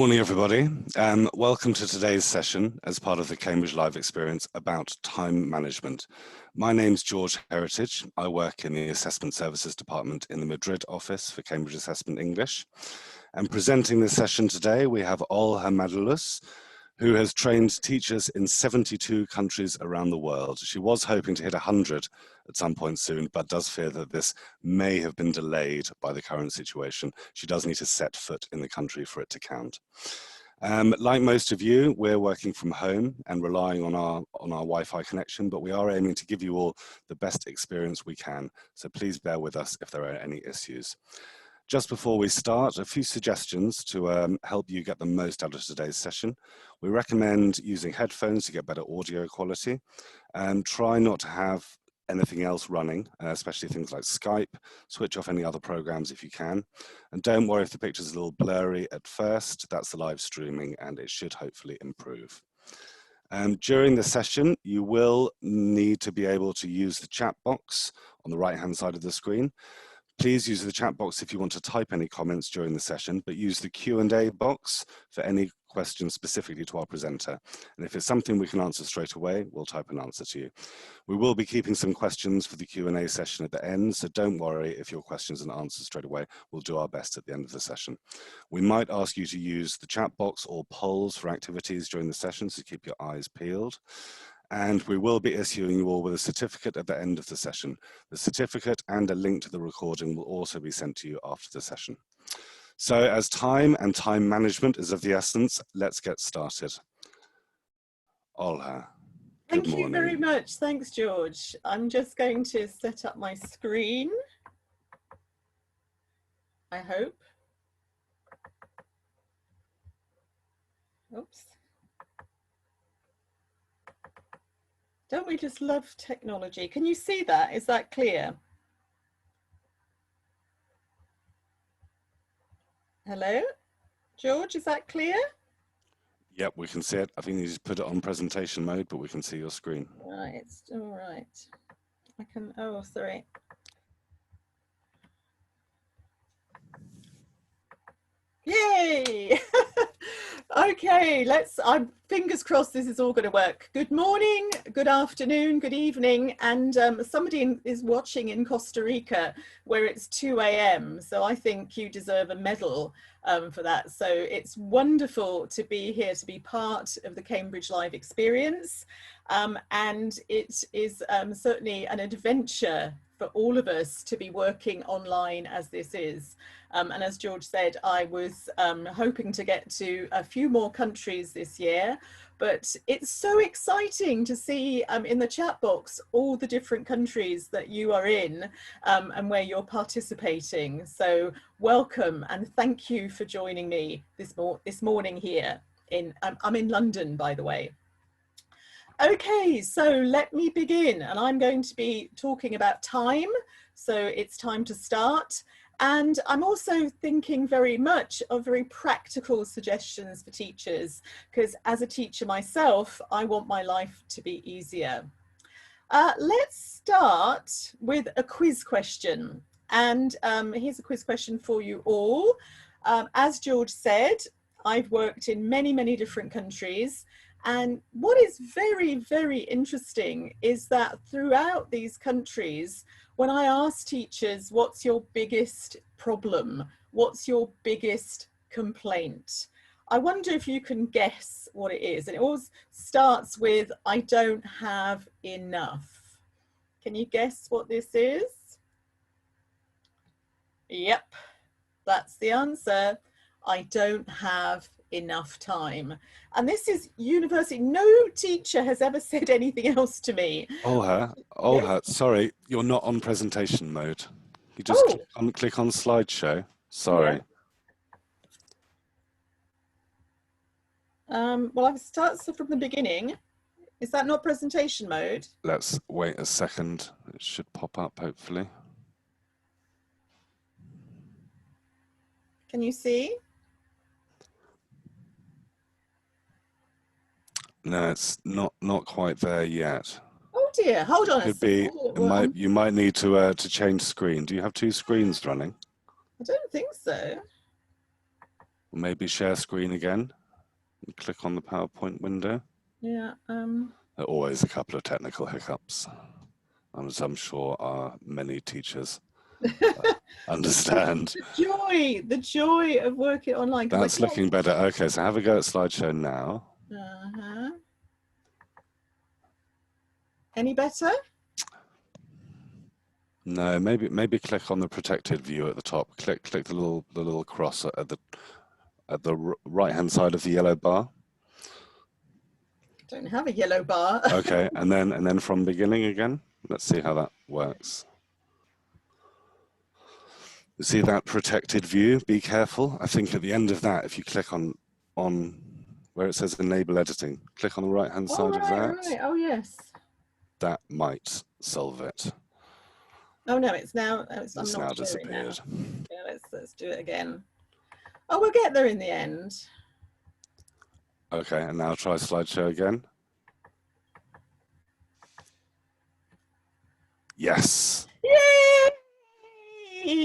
Morning, everybody. Welcome to today's session as part of the Cambridge Live experience about time management. My name's George Heritage. I work in the Assessment Services Department in the Madrid office for Cambridge Assessment English. And presenting this session today, we have Olha Madulus, who has trained teachers in 72 countries around the world. She was hoping to hit 100 at some point soon, but does fear that this may have been delayed by the current situation. She does need to set foot in the country for it to count. Like most of you, we're working from home and relying on our Wi-Fi connection, but we are aiming to give you all the best experience we can. So please bear with us if there are any issues. Just before we start, a few suggestions to help you get the most out of today's session. We recommend using headphones to get better audio quality, and try not to have anything else running, especially things like Skype. Switch off any other programs if you can. And don't worry if the picture's a little blurry at first. That's the live streaming and it should hopefully improve. During the session, you will need to be able to use the chat box on the right-hand side of the screen. Please use the chat box if you want to type any comments during the session, but use the Q&A box for any questions specifically to our presenter. And if it's something we can answer straight away, we'll type an answer to you. We will be keeping some questions for the Q&A session at the end, so don't worry if your questions and answers straight away. We'll do our best at the end of the session. We might ask you to use the chat box or polls for activities during the session, so keep your eyes peeled. And we will be issuing you all with a certificate at the end of the session. The certificate and a link to the recording will also be sent to you after the session. So as time and time management is of the essence, let's get started. Olha, good morning. Thank you very much. Thanks, George. I'm just going to set up my screen, I hope. Oops. Don't we just love technology? Can you see that? Is that clear? Hello? George, is that clear? Yep, we can see it. I think you just put it on presentation mode, but we can see your screen. Right, all right. I can, oh, sorry. Yay! Okay, I'm fingers crossed this is all going to work. Good morning, good afternoon, good evening, and somebody is watching in Costa Rica where it's 2 a.m. So I think you deserve a medal for that. So it's wonderful to be here, to be part of the Cambridge Live experience, and it is certainly an adventure for all of us to be working online as this is. And as George said, I was hoping to get to a few more countries this year, but it's so exciting to see in the chat box all the different countries that you are in and where you're participating. So welcome and thank you for joining me this morning here. I'm in London, by the way. Okay, so let me begin, and I'm going to be talking about time, so it's time to start. And I'm also thinking very much of very practical suggestions for teachers, because as a teacher myself, I want my life to be easier. Let's start with a quiz question. And here's a quiz question for you all. As George said, I've worked in many, many different countries. And what is very, very interesting is that throughout these countries, when I ask teachers, what's your biggest problem? What's your biggest complaint? I wonder if you can guess what it is. And it always starts with, I don't have enough. Can you guess what this is? Yep, that's the answer. I don't have enough time. And this is university. No teacher has ever said anything else to me. Olha, yes? Sorry, you're not on presentation mode. You just click on slideshow. Sorry. Yeah. Well, I've started from the beginning. Is that not presentation mode? Let's wait a second. It should pop up, hopefully. Can you see? No, it's not quite there yet. Oh dear, hold on a second. You might need to change screen. Do you have two screens running? I don't think so. Maybe share screen again and click on the PowerPoint window. Yeah. There are always a couple of technical hiccups, as I'm sure our many teachers understand. The joy of working online. That's looking better. Okay, so have a go at slideshow now. Any better? No, maybe click on the protected view at the top. Click the little cross at the right hand side of the yellow bar. Don't have a yellow bar. Okay, and then from beginning again. Let's see how that works. You see that protected view? Be careful. I think at the end of that, if you click on where it says enable editing, click on the right hand side of that. Right. Oh yes. That might solve it. Oh no, it's now disappeared. Yeah, let's do it again. Oh, we'll get there in the end. Okay, and now try slideshow again. Yes. Yay!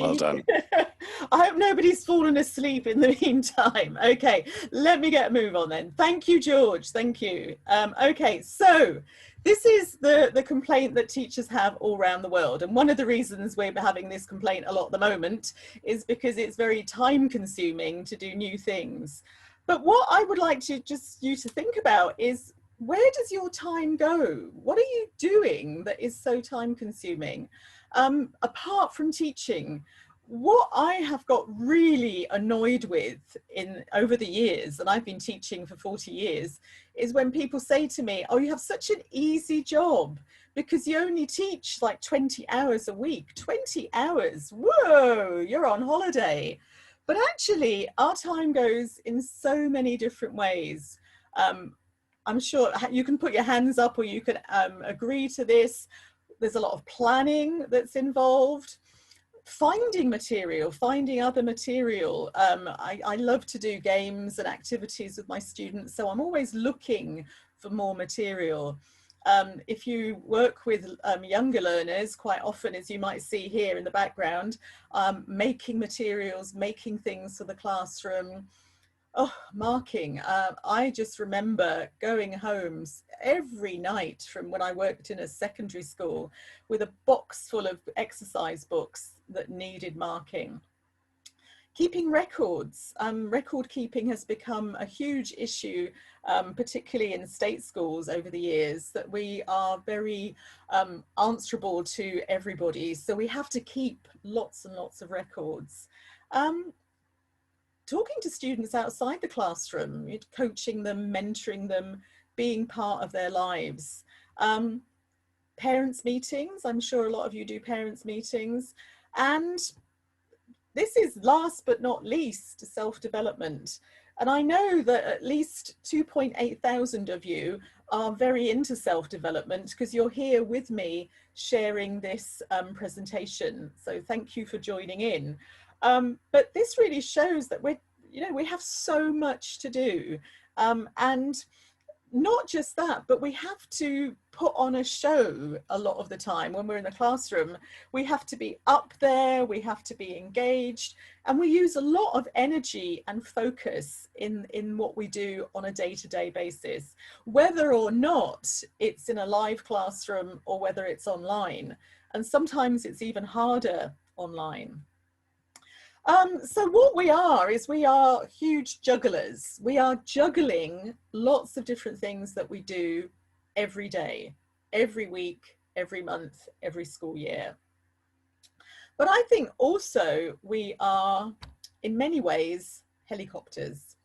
Well done. I hope nobody's fallen asleep in the meantime. Okay, let me get a move on then. Thank you, George. Thank you. Okay, so this is the complaint that teachers have all around the world. And one of the reasons we're having this complaint a lot at the moment is because it's very time consuming to do new things. But what I would like to you to think about is, where does your time go? What are you doing that is so time consuming? Apart from teaching, what I have got really annoyed with over the years, and I've been teaching for 40 years, is when people say to me, oh, you have such an easy job because you only teach like 20 hours a week. 20 hours, whoa, you're on holiday. But actually, our time goes in so many different ways. I'm sure you can put your hands up or you can agree to this. There's a lot of planning that's involved. Finding material, finding other material. I love to do games and activities with my students, so I'm always looking for more material. If you work with younger learners, quite often, as you might see here in the background, making materials, making things for the classroom. Oh, marking. I just remember going home every night from when I worked in a secondary school with a box full of exercise books that needed marking. Keeping records. Record keeping has become a huge issue, particularly in state schools over the years, that we are very answerable to everybody. So we have to keep lots and lots of records. Talking to students outside the classroom, coaching them, mentoring them, being part of their lives. Parents' meetings, I'm sure a lot of you do parents' meetings. And this is last but not least, self-development. And I know that at least 2.8 thousand of you are very into self-development because you're here with me sharing this presentation. So thank you for joining in. But this really shows that we have so much to do, and not just that, but we have to put on a show a lot of the time when we're in the classroom. We have to be up there, we have to be engaged, and we use a lot of energy and focus in what we do on a day-to-day basis, whether or not it's in a live classroom or whether it's online. And sometimes it's even harder online. So what we are huge jugglers. We are juggling lots of different things that we do every day, every week, every month, every school year. But I think also we are, in many ways, helicopters.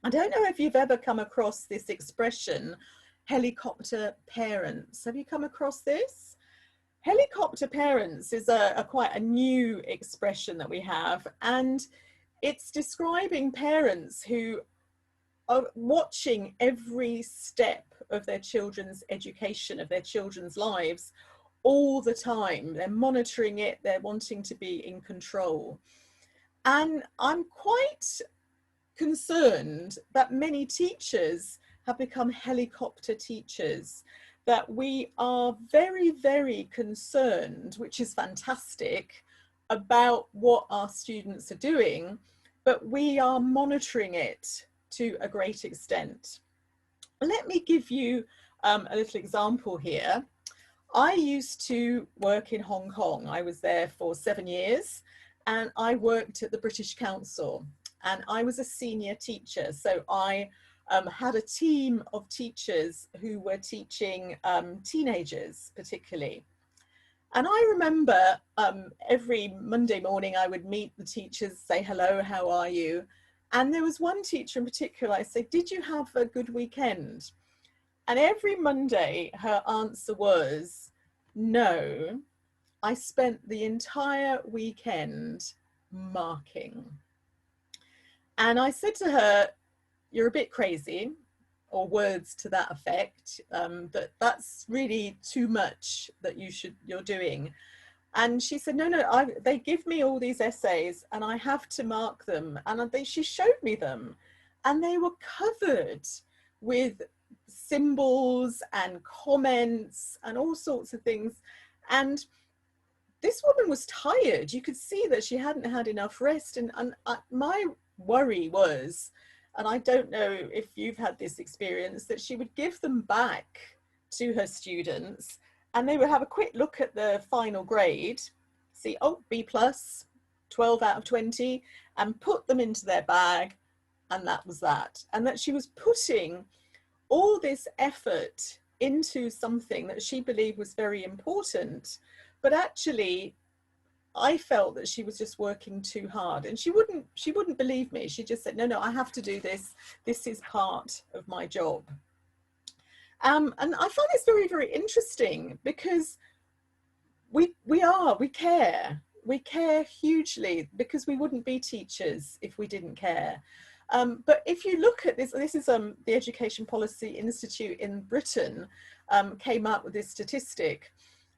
I don't know if you've ever come across this expression, helicopter parents. Have you come across this? Helicopter parents is quite a new expression that we have, and it's describing parents who are watching every step of their children's education, of their children's lives all the time. They're monitoring it, they're wanting to be in control. And I'm quite concerned that many teachers have become helicopter teachers, that we are very, very concerned, which is fantastic, about what our students are doing, but we are monitoring it to a great extent. Let me give you a little example here. I used to work in Hong Kong. I was there for 7 years, and I worked at the British Council, and I was a senior teacher. So I had a team of teachers who were teaching teenagers particularly. And I remember every Monday morning I would meet the teachers, say, hello, how are you? And there was one teacher in particular, I said, did you have a good weekend? And every Monday her answer was, no, I spent the entire weekend marking. And I said to her, you're a bit crazy, or words to that effect, that's really too much that you're doing. And she said, no, they give me all these essays and I have to mark them. And she showed me them, and they were covered with symbols and comments and all sorts of things. And this woman was tired. You could see that she hadn't had enough rest. And my worry was, and I don't know if you've had this experience, that she would give them back to her students and they would have a quick look at the final grade, see, oh, B+, 12 out of 20, and put them into their bag, and that was that. And that she was putting all this effort into something that she believed was very important, but actually I felt that she was just working too hard, and she wouldn't believe me. She just said, no, I have to do this. This is part of my job. And I find this very, very interesting, because we care. We care hugely, because we wouldn't be teachers if we didn't care. But if you look at this is the Education Policy Institute in Britain came up with this statistic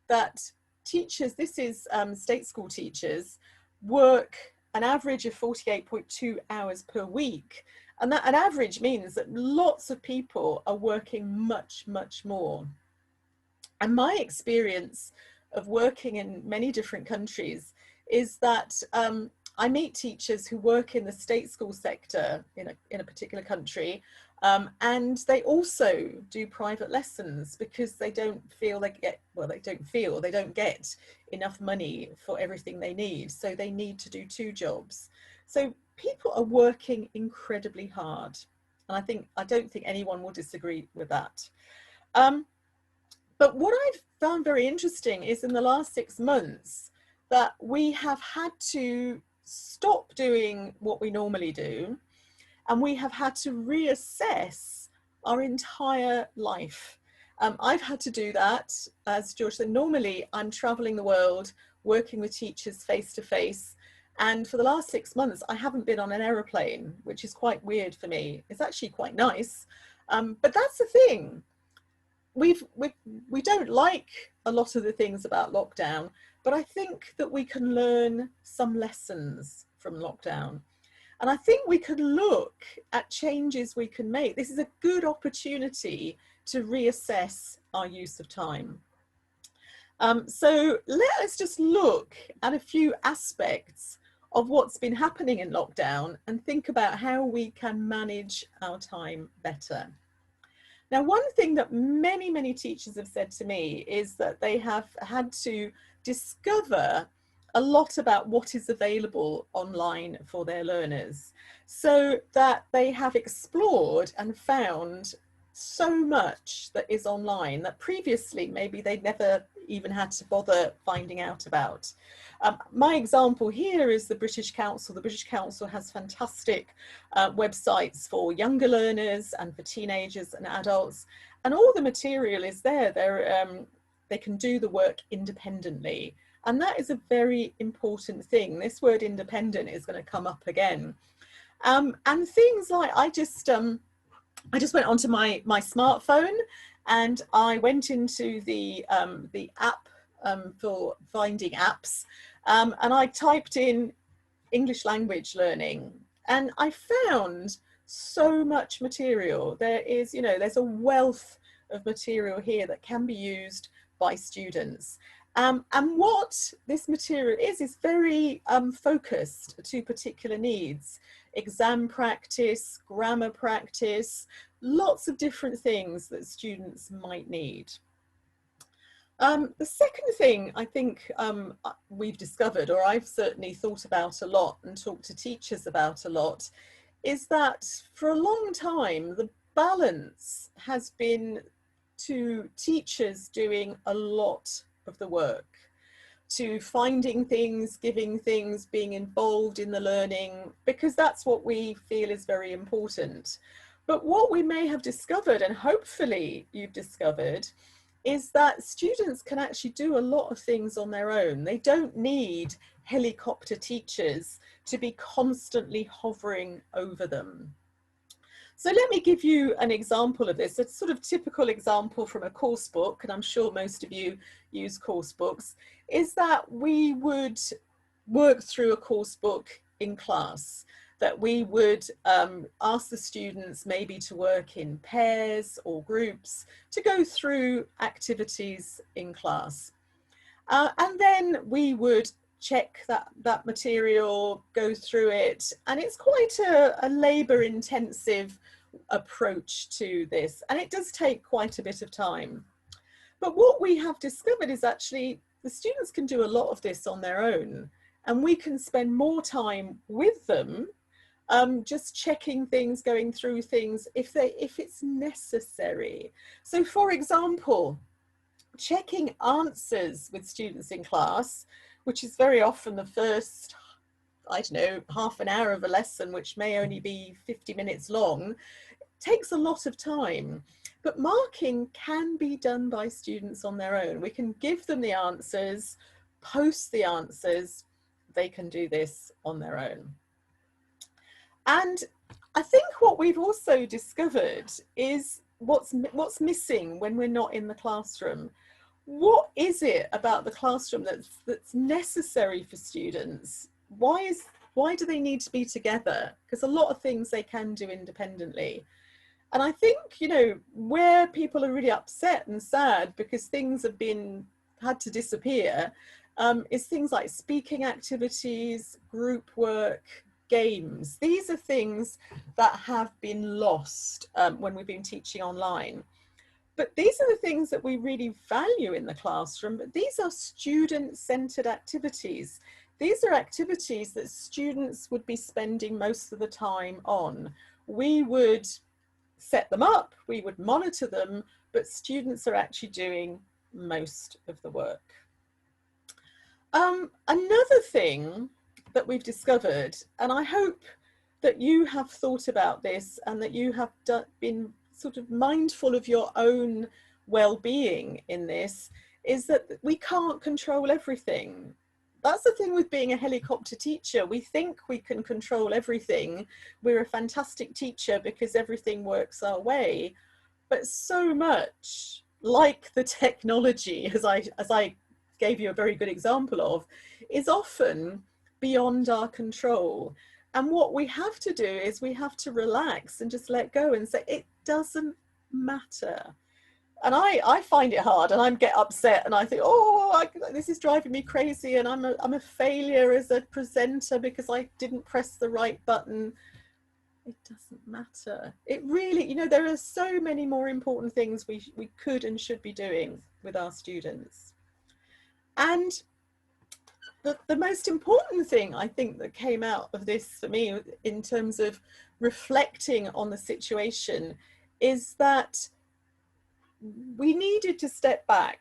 that teachers, this is state school teachers, work an average of 48.2 hours per week. And that an average means that lots of people are working much, much more. And my experience of working in many different countries is that I meet teachers who work in the state school sector in a particular country, and they also do private lessons because they don't feel they get enough money for everything they need. So they need to do two jobs. So people are working incredibly hard. And I don't think anyone will disagree with that. But what I've found very interesting is in the last 6 months that we have had to stop doing what we normally do, and we have had to reassess our entire life. I've had to do that, as George said. Normally I'm traveling the world working with teachers face to face, and for the last 6 months I haven't been on an aeroplane, which is quite weird for me. It's actually quite nice, but that's the thing. We don't like a lot of the things about lockdown, but I think that we can learn some lessons from lockdown. And I think we can look at changes we can make. This is a good opportunity to reassess our use of time. So let us just look at a few aspects of what's been happening in lockdown and think about how we can manage our time better. Now, one thing that many, many teachers have said to me is that they have had to discover a lot about what is available online for their learners, so that they have explored and found so much that is online that previously maybe they'd never even had to bother finding out about. My example here is the British Council. The British Council has fantastic websites for younger learners and for teenagers and adults, and all the material is there. They can do the work independently, and that is a very important thing. This word independent is going to come up again. And things like, I just went onto my smartphone and I went into the app for finding apps, and I typed in English language learning, and I found so much material. There's a wealth of material here that can be used by students. And what this material is very focused to particular needs. Exam practice, grammar practice, lots of different things that students might need. The second thing I think we've discovered, or I've certainly thought about a lot and talked to teachers about a lot, is that for a long time the balance has been to teachers doing a lot of the work, to finding things, giving things, being involved in the learning, because that's what we feel is very important. But what we may have discovered, and hopefully you've discovered, is that students can actually do a lot of things on their own. They don't need helicopter teachers to be constantly hovering over them. So let me give you an example of this. A sort of typical example from a course book, and I'm sure most of you use course books, is that we would work through a course book in class, that we would ask the students maybe to work in pairs or groups to go through activities in class. And then we would check that material, go through it, and it's quite a labour-intensive approach to this, and it does take quite a bit of time. But what we have discovered is actually the students can do a lot of this on their own, and we can spend more time with them just checking things, going through things if it's necessary. So for example, checking answers with students in class, which is very often the first, I don't know, half an hour of a lesson, which may only be 50 minutes long, takes a lot of time. But marking can be done by students on their own. We can give them the answers, post the answers, they can do this on their own. And I think what we've also discovered is what's missing when we're not in the classroom. What is it about the classroom that's necessary for students? Why do they need to be together? Because a lot of things they can do independently. And I think, you know, where people are really upset and sad because things have had to disappear, is things like speaking activities, group work, games. These are things that have been lost when we've been teaching online. But these are the things that we really value in the classroom, but these are student-centered activities. These are activities that students would be spending most of the time on. We would set them up, we would monitor them, but students are actually doing most of the work. Another thing that we've discovered, and I hope that you have thought about this and that you have been sort of mindful of your own well-being in this, is that we can't control everything. That's the thing with being a helicopter teacher. We think we can control everything. We're a fantastic teacher because everything works our way. But so much, like the technology, as I gave you a very good example of, is often beyond our control. And what we have to do is we have to relax and just let go and say, it doesn't matter. And I find it hard, and I get upset and I think, oh, this is driving me crazy, and I'm a failure as a presenter because I didn't press the right button. It doesn't matter. It really, you know, there are so many more important things we could and should be doing with our students. And the most important thing I think that came out of this for me in terms of reflecting on the situation is that we needed to step back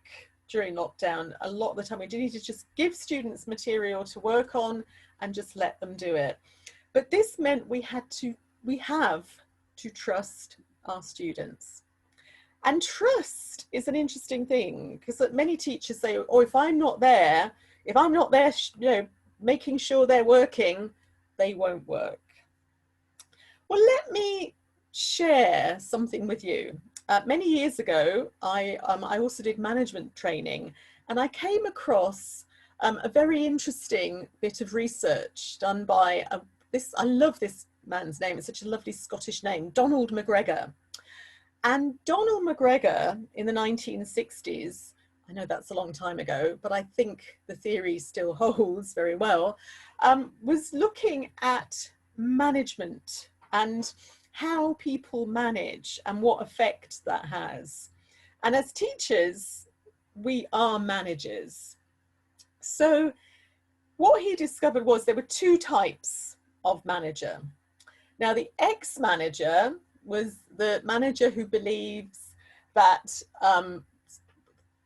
during lockdown. A lot of the time we needed to just give students material to work on and just let them do it. But this meant we have to trust our students. And trust is an interesting thing, because many teachers say, oh, if I'm not there, you know, making sure they're working, they won't work. Well, let me share something with you. Many years ago, I also did management training, and I came across a very interesting bit of research done by I love this man's name, it's such a lovely Scottish name, Donald McGregor. And Donald McGregor in the 1960s, I know that's a long time ago, but I think the theory still holds very well, was looking at management and how people manage and what effect that has. And as teachers, we are managers. So what he discovered was there were two types of manager. Now, the ex-manager was the manager who believes that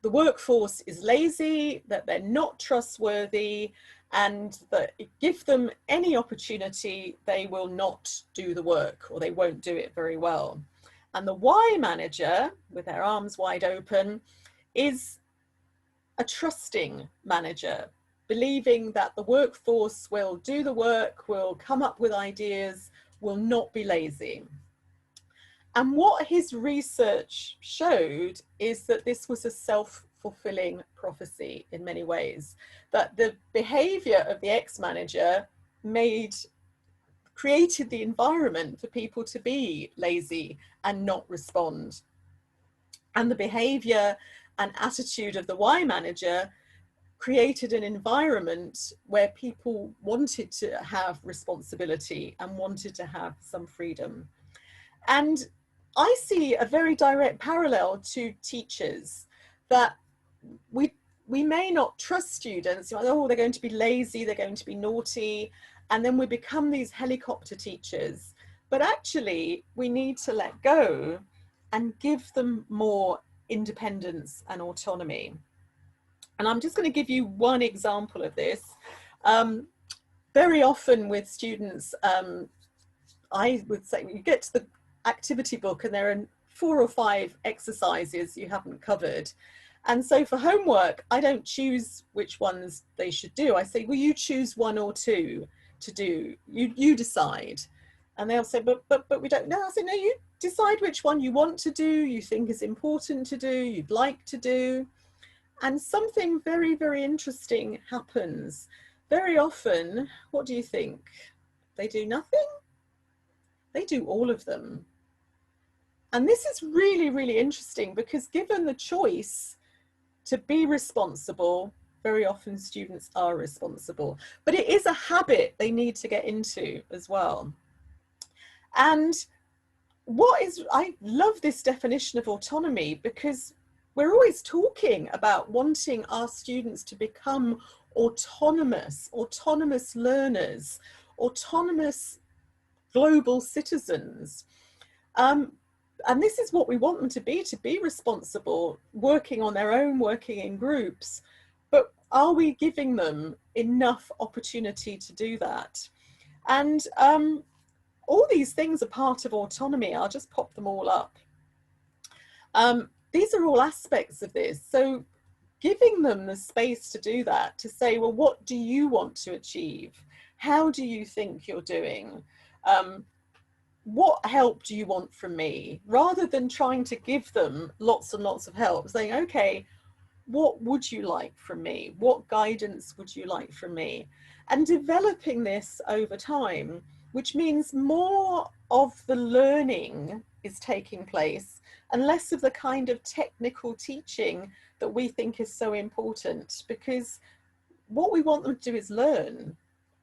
the workforce is lazy, that they're not trustworthy, and that give them any opportunity, they will not do the work, or they won't do it very well. And the Y manager, with their arms wide open, is a trusting manager, believing that the workforce will do the work, will come up with ideas, will not be lazy. And what his research showed is that this was a self-fulfilling prophecy in many ways, that the behavior of the ex-manager created the environment for people to be lazy and not respond. And the behavior and attitude of the Y manager created an environment where people wanted to have responsibility and wanted to have some freedom. And I see a very direct parallel to teachers, that we may not trust students, oh, they're going to be lazy, they're going to be naughty, and then we become these helicopter teachers. But actually, we need to let go and give them more independence and autonomy. And I'm just going to give you one example of this. Very often with students, I would say you get to the activity book and there are 4 or 5 exercises you haven't covered. And so for homework, I don't choose which ones they should do. I say, well, you choose 1 or 2 to do. You decide. And they'll say, but we don't know. I say, no, you decide which one you want to do, you think is important to do, you'd like to do. And something very, very interesting happens. Very often, what do you think? They do nothing? They do all of them. And this is really, really interesting, because given the choice to be responsible, very often students are responsible. But it is a habit they need to get into as well. And I love this definition of autonomy, because we're always talking about wanting our students to become autonomous learners, autonomous global citizens. And this is what we want them to be responsible, working on their own, working in groups. But are we giving them enough opportunity to do that? And all these things are part of autonomy. I'll just pop them all up. These are all aspects of this. So giving them the space to do that, to say, well, what do you want to achieve? How do you think you're doing? What help do you want from me? Rather than trying to give them lots and lots of help, saying, okay, what would you like from me? What guidance would you like from me? And developing this over time, which means more of the learning is taking place and less of the kind of technical teaching that we think is so important, because what we want them to do is learn.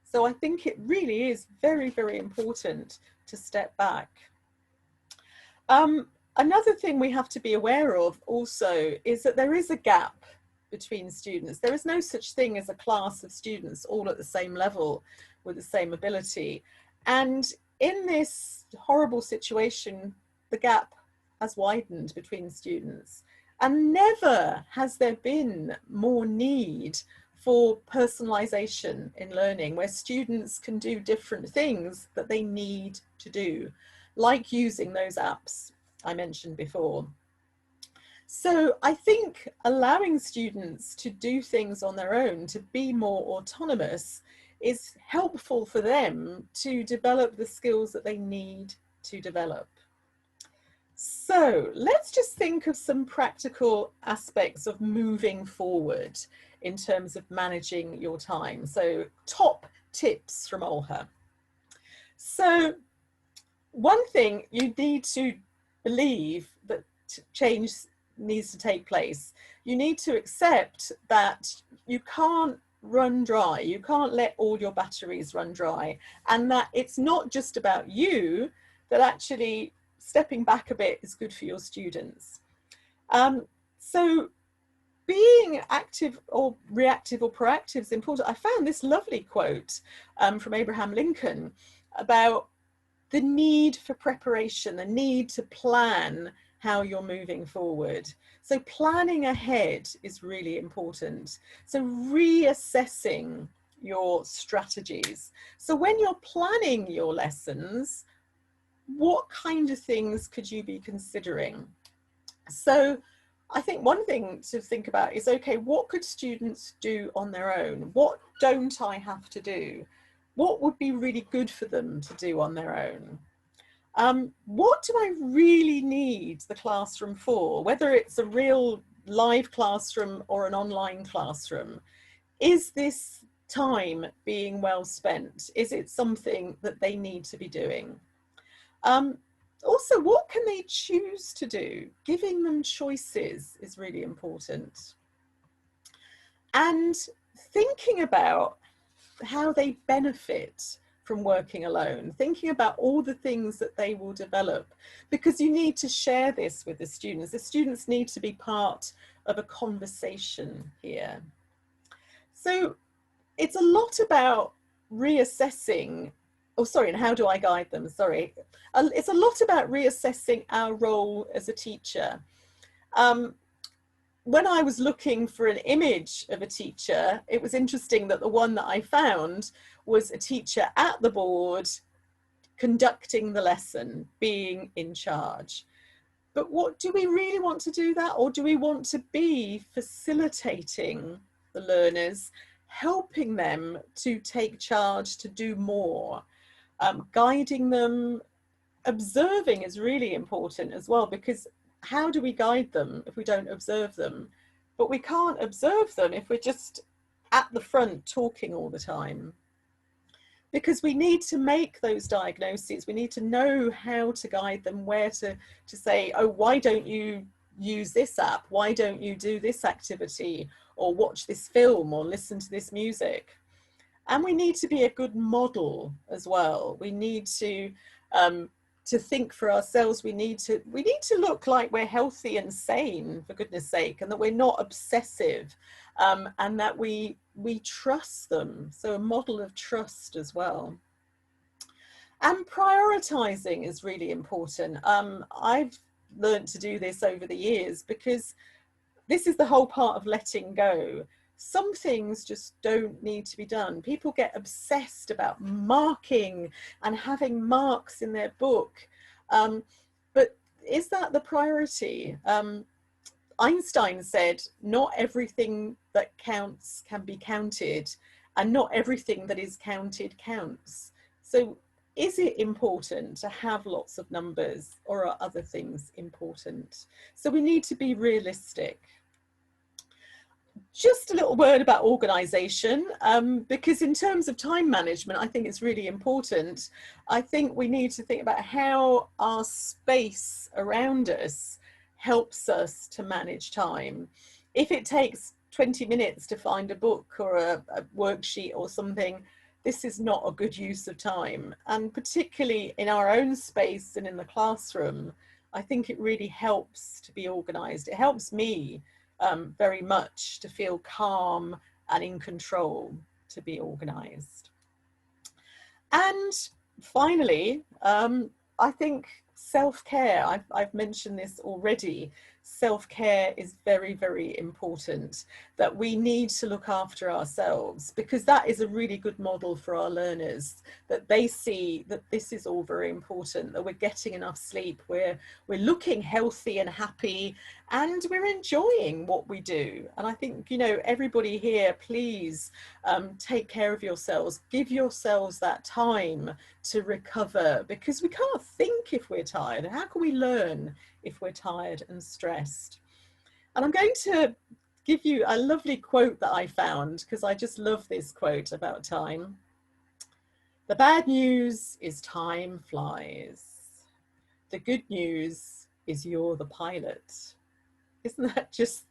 So I think it really is very, very important to step back. Another thing we have to be aware of also is that there is a gap between students. There is no such thing as a class of students all at the same level with the same ability. And in this horrible situation, the gap has widened between students. And never has there been more need for personalization in learning, where students can do different things that they need to do, like using those apps I mentioned before. So I think allowing students to do things on their own, to be more autonomous, is helpful for them to develop the skills that they need to develop. So let's just think of some practical aspects of moving forward in terms of managing your time. So top tips from Olha. So one thing, you need to believe that change needs to take place. You need to accept that you can't run dry. You can't let all your batteries run dry, and that it's not just about you, that actually stepping back a bit is good for your students. So being active or reactive or proactive is important. I found this lovely quote from Abraham Lincoln about the need for preparation, the need to plan how you're moving forward. So planning ahead is really important. So reassessing your strategies. So when you're planning your lessons, what kind of things could you be considering? So I think one thing to think about is, okay, what could students do on their own? What don't I have to do? What would be really good for them to do on their own? What do I really need the classroom for? Whether it's a real live classroom or an online classroom, is this time being well spent? Is it something that they need to be doing? Also, what can they choose to do? Giving them choices is really important. And thinking about how they benefit from working alone, thinking about all the things that they will develop, because you need to share this with the students. The students need to be part of a conversation here. So it's a lot about reassessing, and how do I guide them? Sorry. It's a lot about reassessing our role as a teacher. When I was looking for an image of a teacher, it was interesting that the one that I found was a teacher at the board conducting the lesson, being in charge. But what, do we really want to do that? Or do we want to be facilitating the learners, helping them to take charge, to do more, guiding them? Observing is really important as well, because how do we guide them if we don't observe them? But we can't observe them if we're just at the front talking all the time, because we need to make those diagnoses. We need to know how to guide them, where to say, oh, why don't you use this app? Why don't you do this activity, or watch this film, or listen to this music? And we need to be a good model as well. We need to think for ourselves. We need to look like we're healthy and sane, for goodness sake, and that we're not obsessive, and that we trust them. So a model of trust as well. And prioritizing is really important. I've learned to do this over the years, because this is the whole part of letting go. Some things just don't need to be done. People get obsessed about marking and having marks in their book. But is that the priority? Einstein said, not everything that counts can be counted, and not everything that is counted counts. So is it important to have lots of numbers, or are other things important? So we need to be realistic. Just a little word about organisation, because in terms of time management, I think it's really important. I think we need to think about how our space around us helps us to manage time. If it takes 20 minutes to find a book or a worksheet or something, this is not a good use of time. And particularly in our own space and in the classroom, I think it really helps to be organised. It helps me very much to feel calm and in control, to be organised. And finally, I think self-care. I've mentioned this already. Self-care is very, very important, that we need to look after ourselves, because that is a really good model for our learners, that they see that this is all very important, that we're getting enough sleep, we're looking healthy and happy, and we're enjoying what we do. And I think, you know, everybody here, please take care of yourselves, give yourselves that time to recover, because we can't think if we're tired. How can we learn if we're tired and stressed? And I'm going to give you a lovely quote that I found, because I just love this quote about time. The bad news is time flies. The good news is you're the pilot. Isn't that just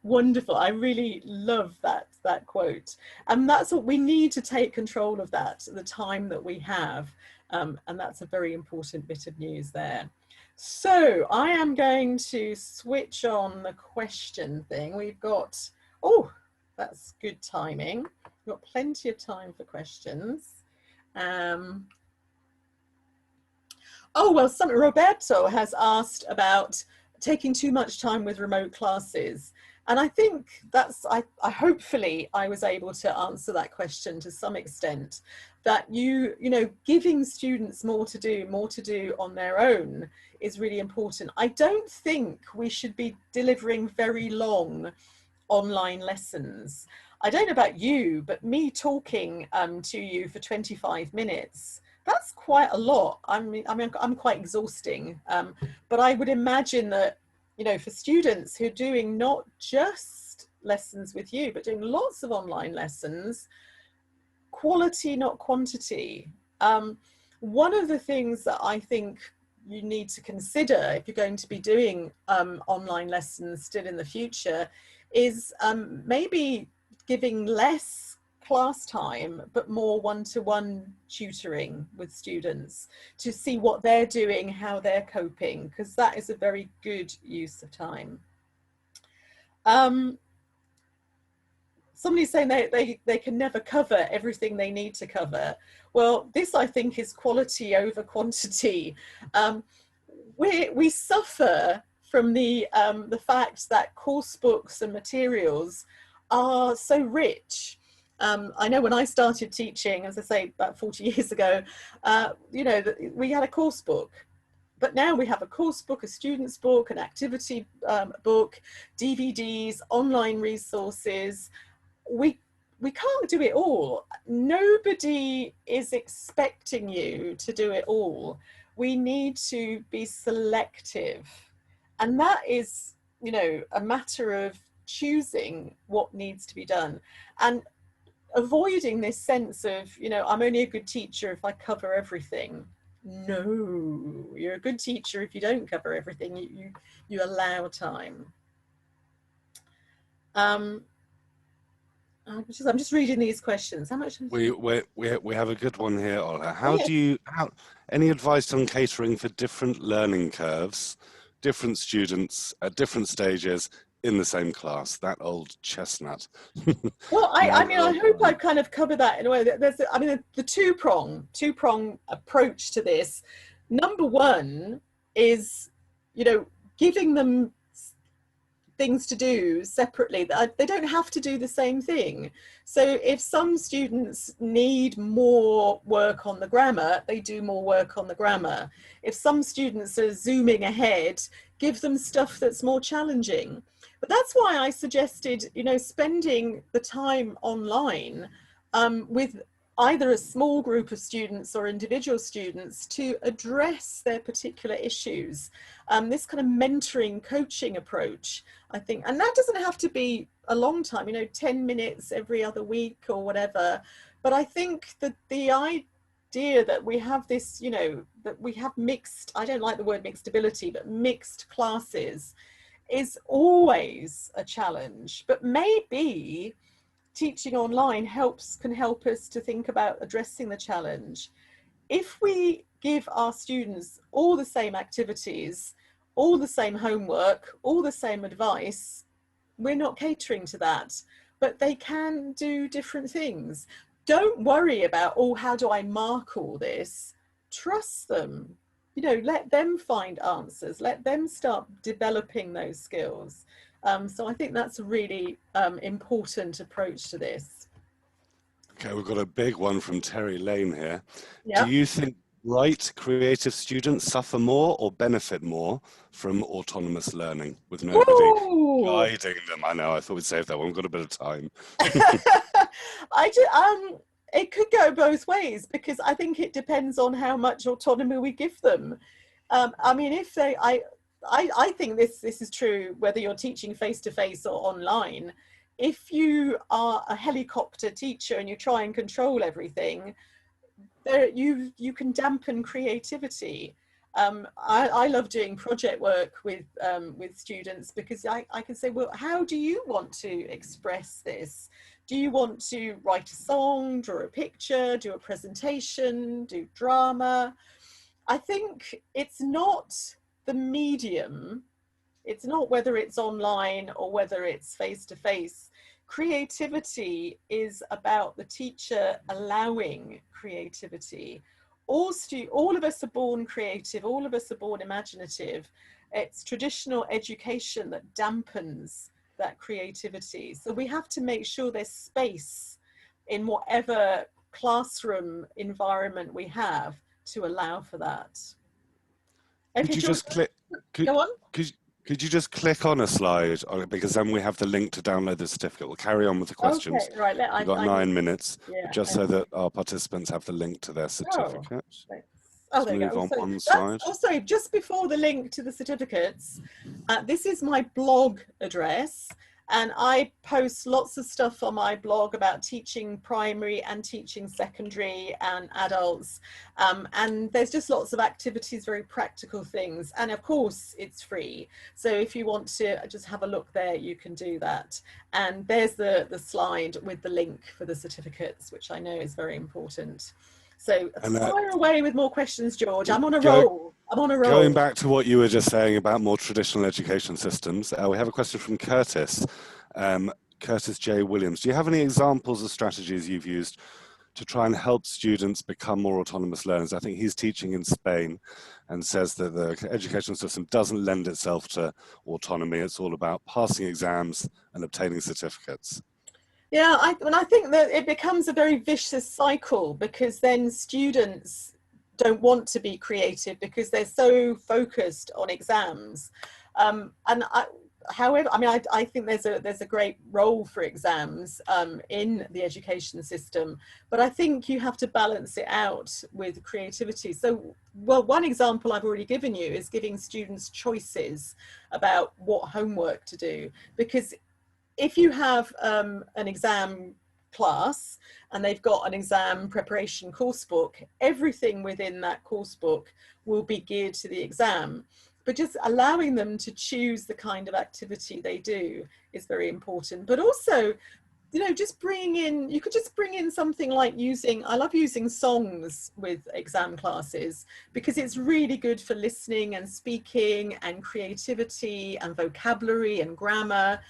wonderful? I really love that quote. And that's what we need, to take control of that, the time that we have. And that's a very important bit of news there. So I am going to switch on the question thing. We've got, oh, that's good timing. We've got plenty of time for questions. Oh, well, Roberto has asked about taking too much time with remote classes. And I think that's, I hopefully I was able to answer that question to some extent, that you know, giving students more to do on their own is really important. I don't think we should be delivering very long online lessons. I don't know about you, but me talking to you for 25 minutes, that's quite a lot. I mean, I'm quite exhausting, but I would imagine that, you know, for students who are doing not just lessons with you, but doing lots of online lessons, quality, not quantity. One of the things that I think you need to consider if you're going to be doing online lessons still in the future is maybe giving less class time, but more one-to-one tutoring with students to see what they're doing, how they're coping, because that is a very good use of time. Somebody's saying they can never cover everything they need to cover. Well, this I think is quality over quantity. We suffer from the fact that course books and materials are so rich. I know when I started teaching, as I say, about 40 years ago, you know, we had a course book, but now we have a course book, a student's book, an activity book, DVDs, online resources. We can't do it all. Nobody is expecting you to do it all. We need to be selective. And that is, you know, a matter of choosing what needs to be done and avoiding this sense of, you know, I'm only a good teacher if I cover everything. No, you're a good teacher if you don't cover everything. You allow time. I'm just reading these questions. How much? We have a good one here, Ola. Any advice on catering for different learning curves, different students at different stages in the same class? That old chestnut. Well, I mean, I hope I've kind of covered that in a way. There's, I mean, the two-prong approach to this. Number one is, you know, giving them things to do separately. They don't have to do the same thing. So if some students need more work on the grammar, they do more work on the grammar. If some students are zooming ahead, give them stuff that's more challenging. But that's why I suggested, you know, spending the time online with either a small group of students or individual students to address their particular issues. This kind of mentoring, coaching approach, I think, and that doesn't have to be a long time, you know, 10 minutes every other week or whatever. But I think that the idea that we have this, you know, that we have mixed, I don't like the word mixed ability, but mixed classes is always a challenge. But maybe teaching online can help us to think about addressing the challenge. If we give our students all the same activities, all the same homework, all the same advice, we're not catering to that, but they can do different things. Don't worry about, oh, how do I mark all this? Trust them, you know, let them find answers, let them start developing those skills. So I think that's a really important approach to this. Okay, we've got a big one from Terry Lane here. Yeah. Do you think bright, creative students suffer more or benefit more from autonomous learning with nobody guiding them? I know, I thought we'd save that one. We've got a bit of time. It could go both ways, because I think it depends on how much autonomy we give them. I mean, if they, I think this is true whether you're teaching face-to-face or online. If you are a helicopter teacher and you try and control everything, you can dampen creativity. I love doing project work with students, because I can say, well, how do you want to express this? Do you want to write a song, draw a picture, do a presentation, do drama? I think it's not the medium, it's not whether it's online or whether it's face to face. Creativity is about the teacher allowing creativity. All of us are born creative, all of us are born imaginative. It's traditional education that dampens that creativity. So we have to make sure there's space in whatever classroom environment we have to allow for that. Okay, could you just click? Go on. Could you just click on a slide, because then we have the link to download the certificate. We'll carry on with the questions. Okay, right. We've got 9 minutes, yeah, just so that our participants have the link to their certificate. Oh, there you move go. on So one slide. Also, just before the link to the certificates, this is my blog address, and I post lots of stuff on my blog about teaching primary and teaching secondary and adults. And there's just lots of activities, very practical things. And of course, it's free. So if you want to just have a look there, you can do that. And there's the slide with the link for the certificates, which I know is very important. So fire away with more questions, George. I'm on a roll. I'm on a roll. Going back to what you were just saying about more traditional education systems, we have a question from Curtis. Curtis J. Williams. Do you have any examples of strategies you've used to try and help students become more autonomous learners? I think he's teaching in Spain and says that the education system doesn't lend itself to autonomy. It's all about passing exams and obtaining certificates. Yeah, I think that it becomes a very vicious cycle, because then students don't want to be creative because they're so focused on exams. However, I think there's a great role for exams in the education system, but I think you have to balance it out with creativity. So, well, one example I've already given you is giving students choices about what homework to do, because if you have an exam class and they've got an exam preparation course book, everything within that course book will be geared to the exam. But just allowing them to choose the kind of activity they do is very important. But also, you know, just bringing in, you could just bring in something like I love using songs with exam classes, because it's really good for listening and speaking and creativity and vocabulary and grammar.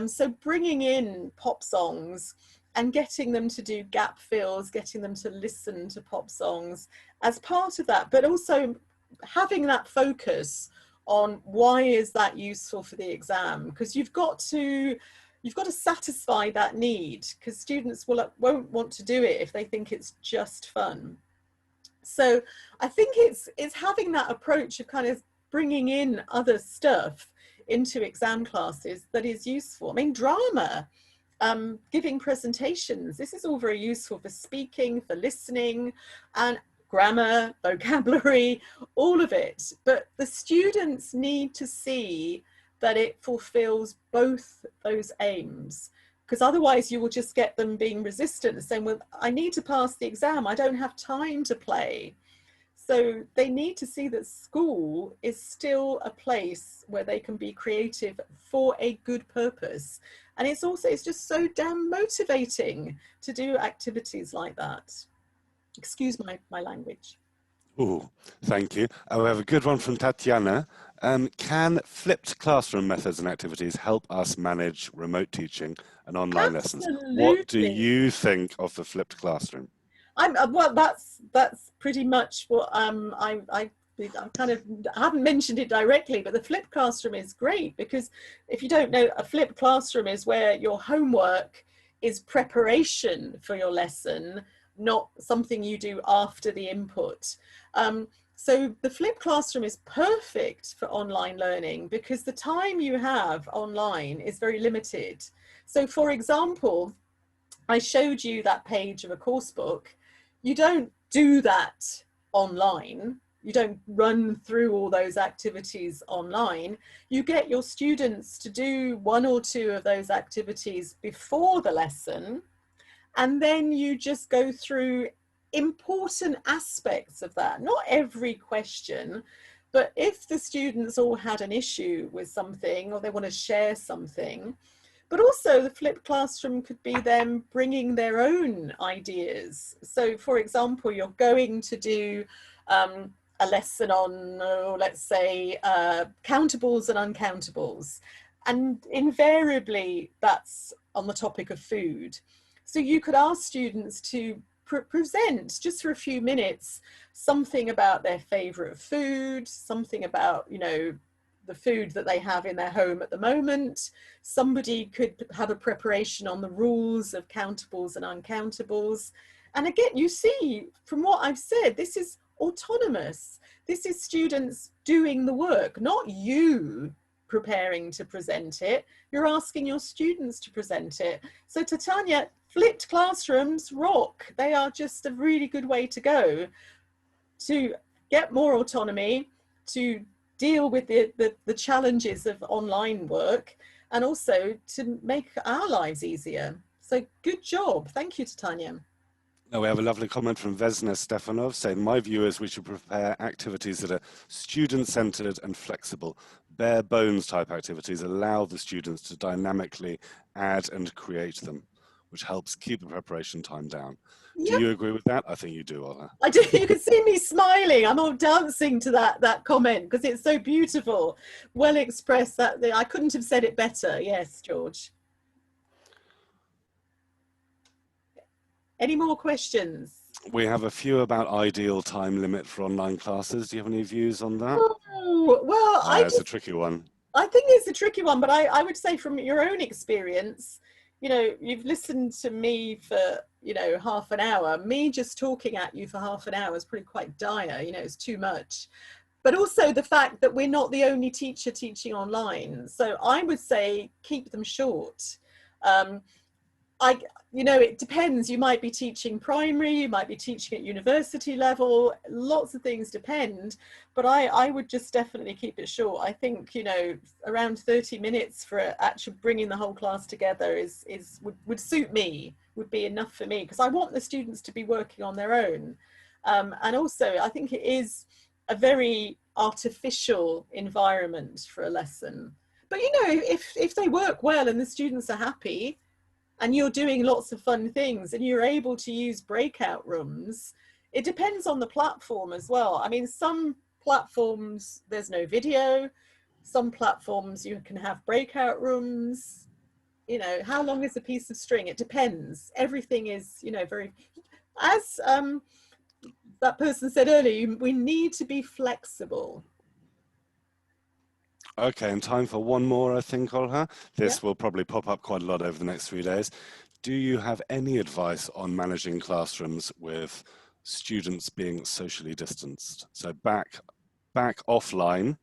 So bringing in pop songs and getting them to do gap fills, getting them to listen to pop songs as part of that, but also having that focus on why is that useful for the exam, because you've got to satisfy that need, because students won't want to do it if they think it's just fun. So I think it's having that approach of kind of bringing in other stuff into exam classes that is useful. I mean, drama, giving presentations, this is all very useful for speaking, for listening, and grammar, vocabulary, all of it. But the students need to see that it fulfills both those aims, because otherwise you will just get them being resistant and saying, well, I need to pass the exam, I don't have time to play. So they need to see that school is still a place where they can be creative for a good purpose. And it's just so damn motivating to do activities like that. Excuse my language. Oh, thank you. We have a good one from Tatiana. Can flipped classroom methods and activities help us manage remote teaching and online lessons? What do you think of the flipped classroom? Well, that's pretty much what I kind of haven't mentioned it directly, but the flipped classroom is great, because if you don't know, a flipped classroom is where your homework is preparation for your lesson, not something you do after the input. So the flipped classroom is perfect for online learning, because the time you have online is very limited. So for example, I showed you that page of a course book. You don't do that online. You don't run through all those activities online. You get your students to do 1 or 2 of those activities before the lesson, and then you just go through important aspects of that, not every question, but if the students all had an issue with something or they want to share something, but also the flipped classroom could be them bringing their own ideas. So for example, you're going to do a lesson on, let's say, countables and uncountables. And invariably that's on the topic of food. So you could ask students to present just for a few minutes something about their favorite food, something about, you know, the food that they have in their home at the moment. Somebody could have a preparation on the rules of countables and uncountables. And again, you see from what I've said, this is autonomous. This is students doing the work, not you preparing to present it. You're asking your students to present it. So Titania, flipped classrooms rock. They are just a really good way to go to get more autonomy, to deal with the challenges of online work, and also to make our lives easier. So good job. Thank you, Titania. Now we have a lovely comment from Vesna Stefanov saying, my view is we should prepare activities that are student-centered and flexible. Bare bones type activities allow the students to dynamically add and create them, which helps keep the preparation time down. Yep. Do you agree with that? I think you do, Olha. I do. You can see me smiling. I'm all dancing to that comment because it's so beautiful. Well expressed. That I couldn't have said it better. Yes, George. Any more questions? We have a few about ideal time limit for online classes. Do you have any views on that? Oh, well, It's a tricky one. I think it's a tricky one, but I would say from your own experience, you know, you've listened to me for, you know, half an hour. Me just talking at you for half an hour is pretty quite dire, you know, it's too much. But also the fact that we're not the only teacher teaching online. So I would say keep them short. You know, it depends. You might be teaching primary, you might be teaching at university level, lots of things depend, but I would just definitely keep it short. I think, you know, around 30 minutes for actually bringing the whole class together would suit me, would be enough for me, because I want the students to be working on their own. And also, I think it is a very artificial environment for a lesson. But, you know, if they work well and the students are happy, and you're doing lots of fun things and you're able to use breakout rooms, it depends on the platform as well. I mean, some platforms, there's no video. Some platforms you can have breakout rooms. You know, how long is a piece of string? It depends. Everything is, you know, very, as that person said earlier, we need to be flexible. Okay, and time for one more, I think, Olha. This will probably pop up quite a lot over the next 3 days. Do you have any advice on managing classrooms with students being socially distanced? So back offline,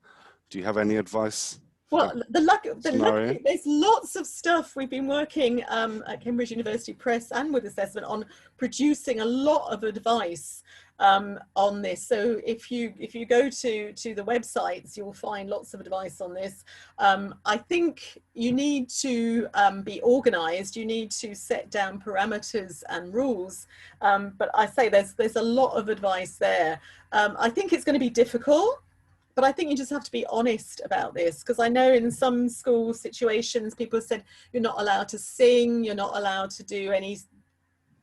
do you have any advice? Well, there's lots of stuff. We've been working at Cambridge University Press and with Assessment on producing a lot of advice on this. So if you go to the websites, you'll find lots of advice on this. I think you need to be organized. You need to set down parameters and rules. But I say there's a lot of advice there. I think it's going to be difficult. But I think you just have to be honest about this, because I know in some school situations, people have said you're not allowed to sing, you're not allowed to do any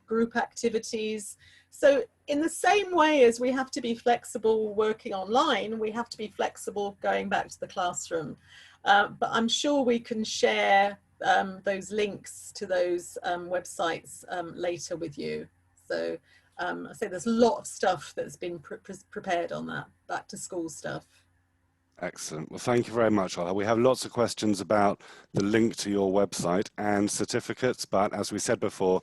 group activities. So in the same way as we have to be flexible working online, we have to be flexible going back to the classroom. But I'm sure we can share those links to those websites later with you. So I say there's a lot of stuff that's been prepared on that back to school stuff. Excellent. Well, thank you very much, Olha. We have lots of questions about the link to your website and certificates, but as we said before,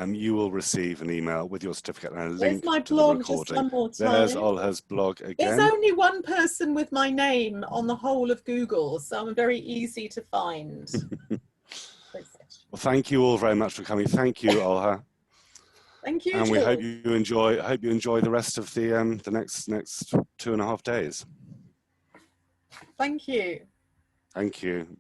you will receive an email with your certificate and a link my to blog, the recording. just one more time. There's Olha's blog again. There's only one person with my name on the whole of Google, so I'm very easy to find. Well, thank you all very much for coming. Thank you, Olha. Thank you, and George. we hope you enjoy the rest of the next 2.5 days. Thank you. Thank you.